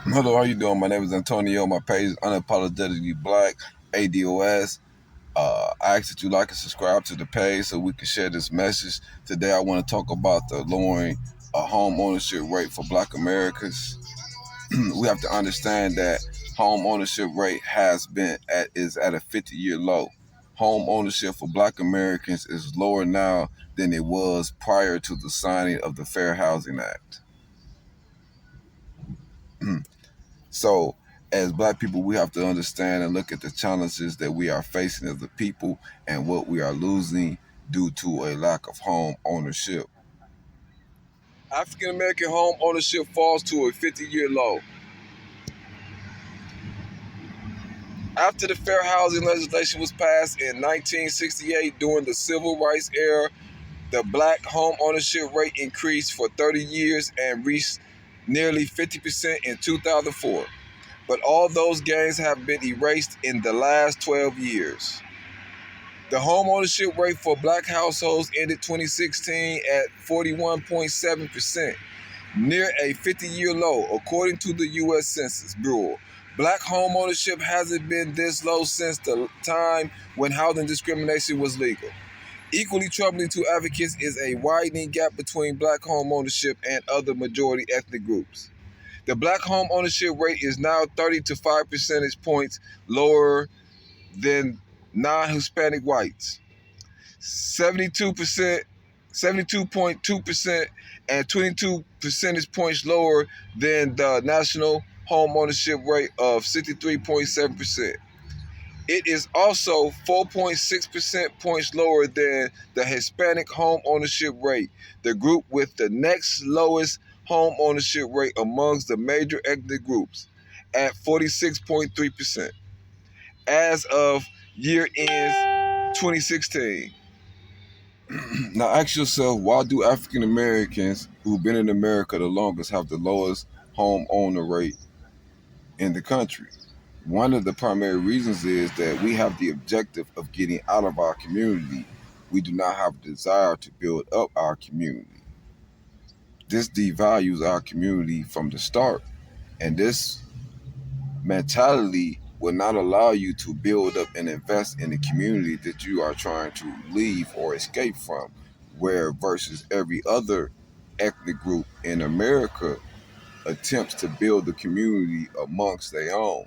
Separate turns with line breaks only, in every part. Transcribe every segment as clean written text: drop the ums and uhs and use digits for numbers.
Hello, how you doing? My name is Antonio. My page is Unapologetically Black, ADOS. I ask that you like and subscribe to the page so we can share this message. Today I want to talk about the lowering home ownership rate for Black Americans. We have to understand that home ownership rate is at a 50-year low. Home ownership for Black Americans is lower now than it was prior to the signing of the Fair Housing Act. So, as Black people, we have to understand and look at the challenges that we are facing as a people and what we are losing due to a lack of home ownership. African American home ownership falls to a 50-year low. After the fair housing legislation was passed in 1968 during the civil rights era, the Black home ownership rate increased for 30 years and reached nearly 50% in 2004. But all those gains have been erased in the last 12 years. The home ownership rate for Black households ended 2016 at 41.7%, near a 50-year low, according to the U.S. Census Bureau. Black home ownership hasn't been this low since the time when housing discrimination was legal. Equally troubling to advocates is a widening gap between Black home ownership and other majority ethnic groups. The Black home ownership rate is now 30 to 5 percentage points lower than non-Hispanic whites. 72%, 72.2%, and 22 percentage points lower than the national home ownership rate of 63.7%. It is also 4.6% points lower than the Hispanic home ownership rate, the group with the next lowest home ownership rate amongst the major ethnic groups, at 46.3%, as of year end 2016. Now ask yourself, why do African Americans who've been in America the longest have the lowest home owner rate in the country? One of the primary reasons is that we have the objective of getting out of our community. We do not have a desire to build up our community. This devalues our community from the start, and this mentality will not allow you to build up and invest in the community that you are trying to leave or escape from, where versus every other ethnic group in America attempts to build the community amongst their own.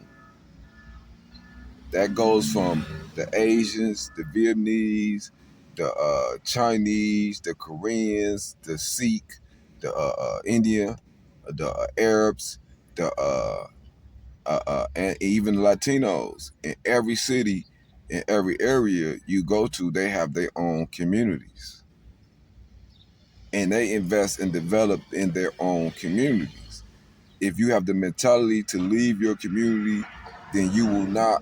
That goes from the Asians, the Vietnamese, the Chinese, the Koreans, the Sikh, the India, the Arabs, the and even Latinos. In every city, in every area you go to, they have their own communities, and they invest and develop in their own communities. If you have the mentality to leave your community, then you will not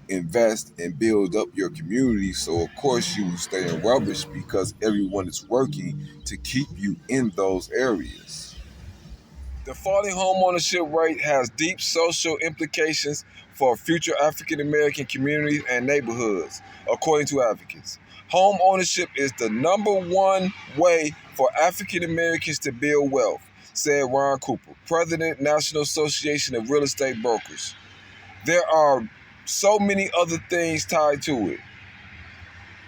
invest and build up your community. So of course you will stay in rubbish because everyone is working to keep you in those areas. The falling homeownership rate has deep social implications for future African American communities and neighborhoods, according to advocates. Home ownership is the number one way for African Americans to build wealth, said Ron Cooper, President, National Association of Real Estate Brokers. There are so many other things tied to it.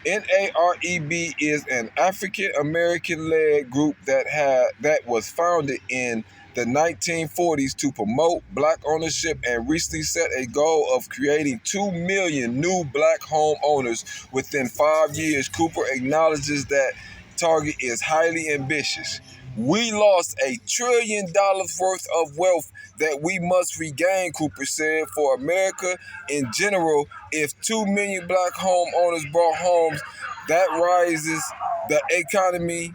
NAREB is an African American led group that was founded in the 1940s to promote Black ownership and recently set a goal of creating 2 million new Black home owners within 5 years. Cooper acknowledges that target is highly ambitious. We lost $1 trillion worth of wealth that we must regain, Cooper said. For America in general, if 2 million Black homeowners bought homes, that rises the economy.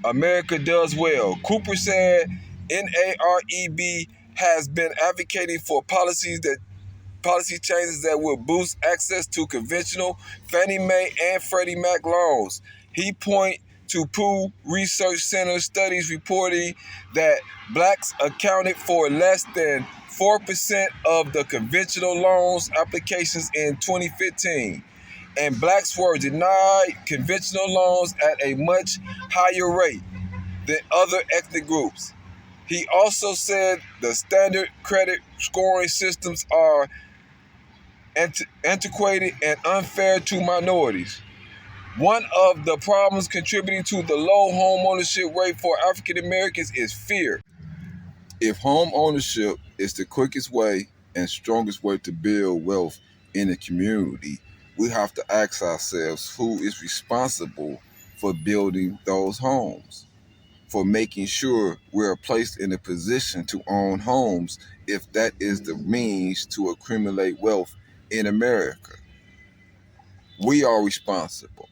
America does well. Cooper said NAREB has been advocating for policy changes that will boost access to conventional Fannie Mae and Freddie Mac loans. He point to Pew Research Center studies reporting that Blacks accounted for less than 4% of the conventional loans applications in 2015, and Blacks were denied conventional loans at a much higher rate than other ethnic groups. He also said the standard credit scoring systems are antiquated and unfair to minorities. One of the problems contributing to the low home ownership rate for African Americans is fear. If home ownership is the quickest way and strongest way to build wealth in a community, we have to ask ourselves who is responsible for building those homes, for making sure we're placed in a position to own homes if that is the means to accumulate wealth in America. We are responsible.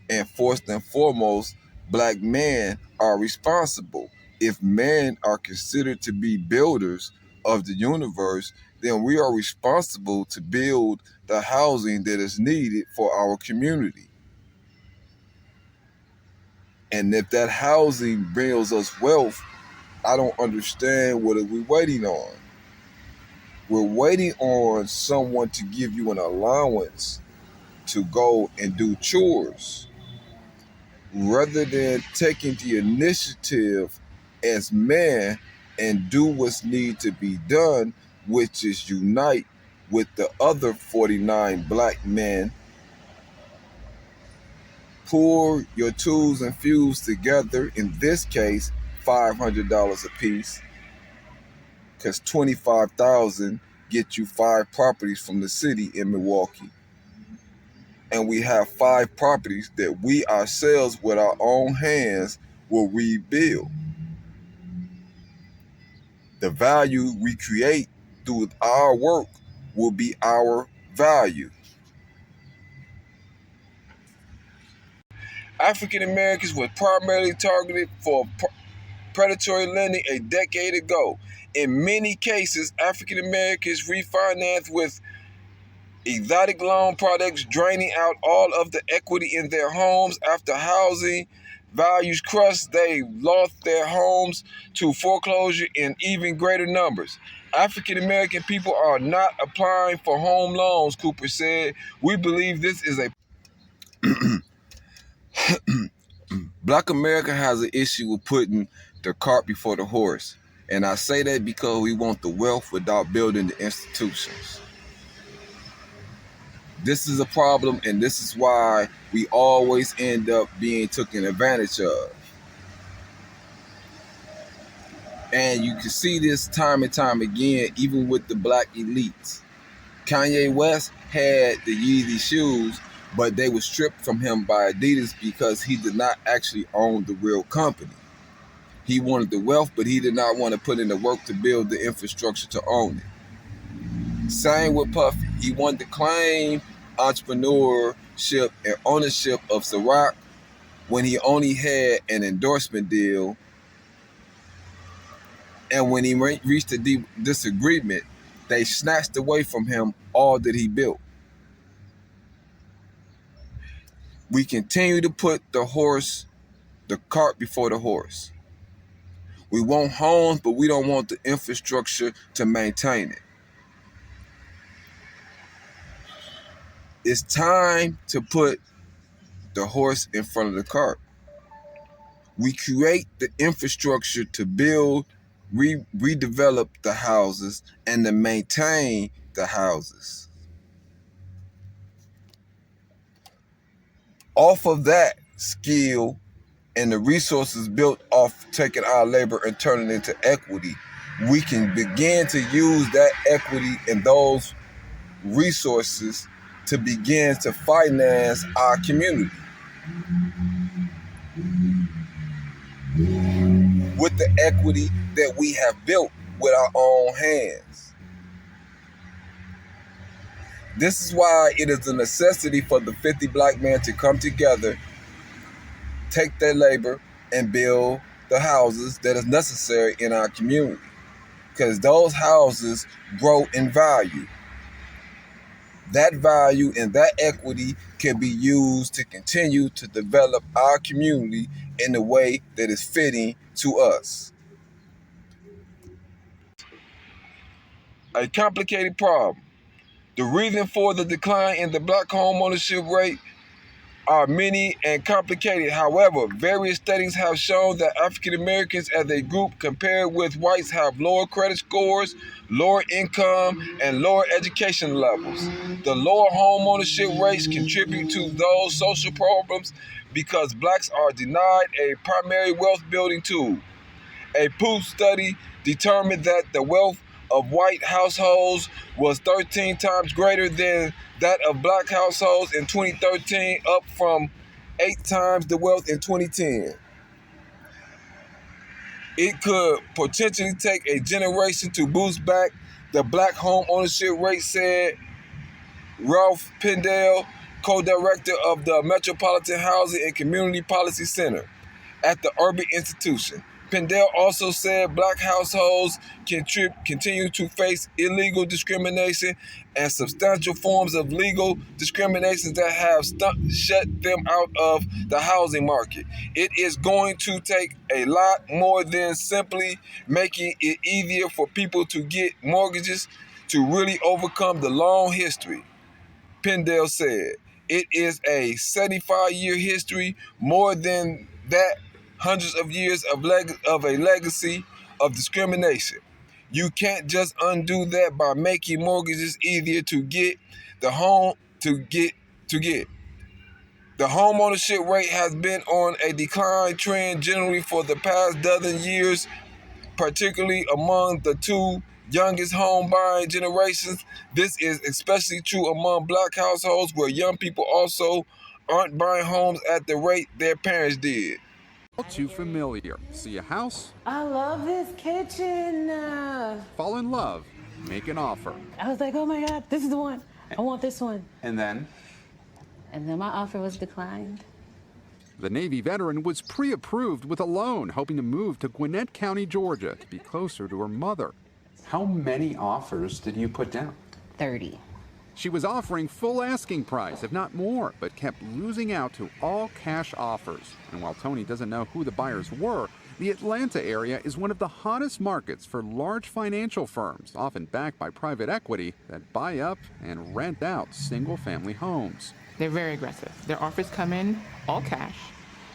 And first and foremost, black men are responsible. If men are considered to be builders of the universe, then we are responsible to build the housing that is needed for our community. And if that housing brings us wealth, I don't understand what are we waiting on. We're waiting on someone to give you an allowance to go and do chores, rather than taking the initiative as man and do what's need to be done, which is unite with the other 49 black men, pour your tools and fuels together, in this case $500 a piece, because 25,000 get you 5 properties from the city in Milwaukee. And we have 5 properties that we ourselves with our own hands will rebuild. The value we create through our work will be our value. African Americans were primarily targeted for predatory lending a decade ago. In many cases, African Americans refinanced with exotic loan products, draining out all of the equity in their homes. After housing values crushed, they lost their homes to foreclosure in even greater numbers. African American people are not applying for home loans, Cooper said. We believe this is a Black America has an issue with putting the cart before the horse. And I say that because we want the wealth without building the institutions. This is a problem, and this is why we always end up being taken advantage of. And you can see this time and time again, even with the black elites. Kanye West had the Yeezy shoes, but they were stripped from him by Adidas because he did not actually own the real company. He wanted the wealth, but he did not want to put in the work to build the infrastructure to own it. Same with Puffy. He wanted to claim entrepreneurship and ownership of Ciroc when he only had an endorsement deal. And when he reached a disagreement, they snatched away from him all that he built. We continue to put the cart before the horse. We want homes, but we don't want the infrastructure to maintain it. It's time to put the horse in front of the cart. We create the infrastructure to build, redevelop the houses, and to maintain the houses. Off of that skill and the resources built off taking our labor and turning it into equity, we can begin to use that equity and those resources to begin to finance our community with the equity that we have built with our own hands. This is why it is a necessity for the 50 black men to come together, take their labor, and build the houses that is necessary in our community. Because those houses grow in value. That value and that equity can be used to continue to develop our community in the way that is fitting to us. A complicated problem. The reason for the decline in the black home ownership rate are many and complicated. However, various studies have shown that African Americans as a group compared with whites have lower credit scores, lower income, and lower education levels. The lower home ownership rates contribute to those social problems because blacks are denied a primary wealth building tool. A Pew study determined that the wealth of white households was 13 times greater than that of black households in 2013, up from 8 times the wealth in 2010. It could potentially take a generation to boost back the black home ownership rate, said Ralph Pendell, co-director of the Metropolitan Housing and Community Policy Center at the Urban Institution. Pendell also said black households continue to face illegal discrimination and substantial forms of legal discrimination that have shut them out of the housing market. It is going to take a lot more than simply making it easier for people to get mortgages to really overcome the long history, Pendell said. It is a 75-year history, more than that, hundreds of years of a legacy of discrimination. You can't just undo that by making mortgages easier to get. The home to get. The home ownership rate has been on a decline trend generally for the past dozen years, particularly among the two youngest home buying generations. This is especially true among black households where young people also aren't buying homes at the rate their parents did.
All too familiar. See a house?
I love this kitchen.
Fall in love. Make an offer.
I was like, oh my God, this is the one. I want this one.
And then?
And then my offer was declined.
The Navy veteran was pre-approved with a loan, hoping to move to Gwinnett County, Georgia, to be closer to her mother.
How many offers did you put down?
30.
She was offering full asking price, if not more, but kept losing out to all cash offers. And while Tony doesn't know who the buyers were, the Atlanta area is one of the hottest markets for large financial firms, often backed by private equity, that buy up and rent out single-family homes.
They're very aggressive. Their offers come in all cash.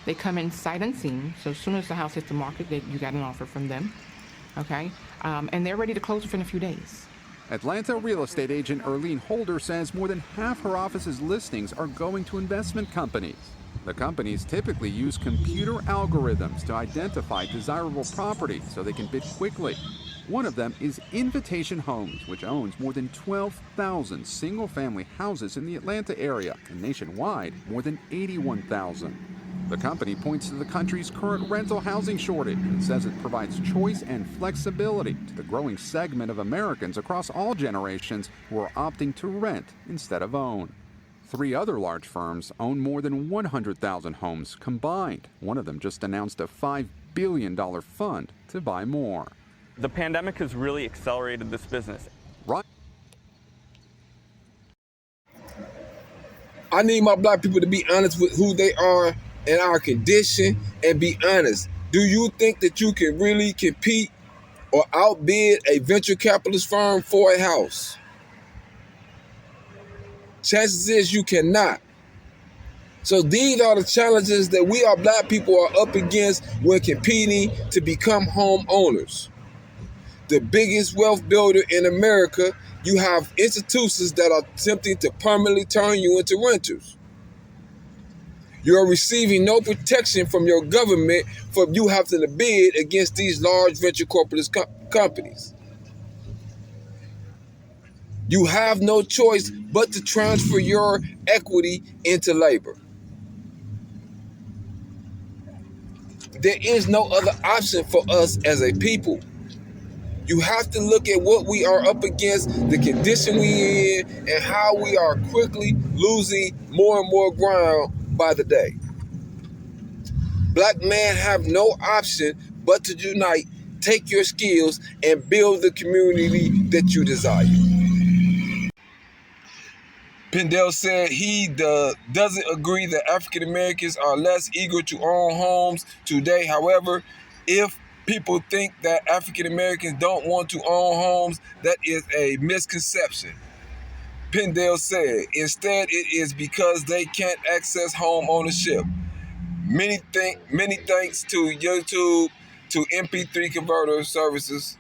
They come in sight unseen. So as soon as the house hits the market, you got an offer from them. Okay? And they're ready to close within a few days.
Atlanta real estate agent Erlene Holder says more than half her office's listings are going to investment companies. The companies typically use computer algorithms to identify desirable property so they can bid quickly. One of them is Invitation Homes, which owns more than 12,000 single-family houses in the Atlanta area, and nationwide, more than 81,000. The company points to the country's current rental housing shortage and says it provides choice and flexibility to the growing segment of Americans across all generations who are opting to rent instead of own. 3 other large firms own more than 100,000 homes combined. One of them just announced a $5 billion fund to buy more.
The pandemic has really accelerated this business.
Right.
I need my black people to be honest with who they are and our condition, and be honest. Do you think that you can really compete or outbid a venture capitalist firm for a house? Chances is you cannot. So these are the challenges that we, our black people, are up against when competing to become homeowners. The biggest wealth builder in America, you have institutions that are attempting to permanently turn you into renters. You're receiving no protection from your government for you having to bid against these large venture corporate companies. You have no choice but to transfer your equity into labor. There is no other option for us as a people. You have to look at what we are up against, the condition we in, and how we are quickly losing more and more ground by the day. Black men have no option but to unite, take your skills, and build the community that you desire. Pendell said he doesn't agree that African Americans are less eager to own homes today. However, if people think that African Americans don't want to own homes, that is a misconception. Pendale said. Instead, it is because they can't access home ownership. Many thanks to YouTube, to MP3 converter services,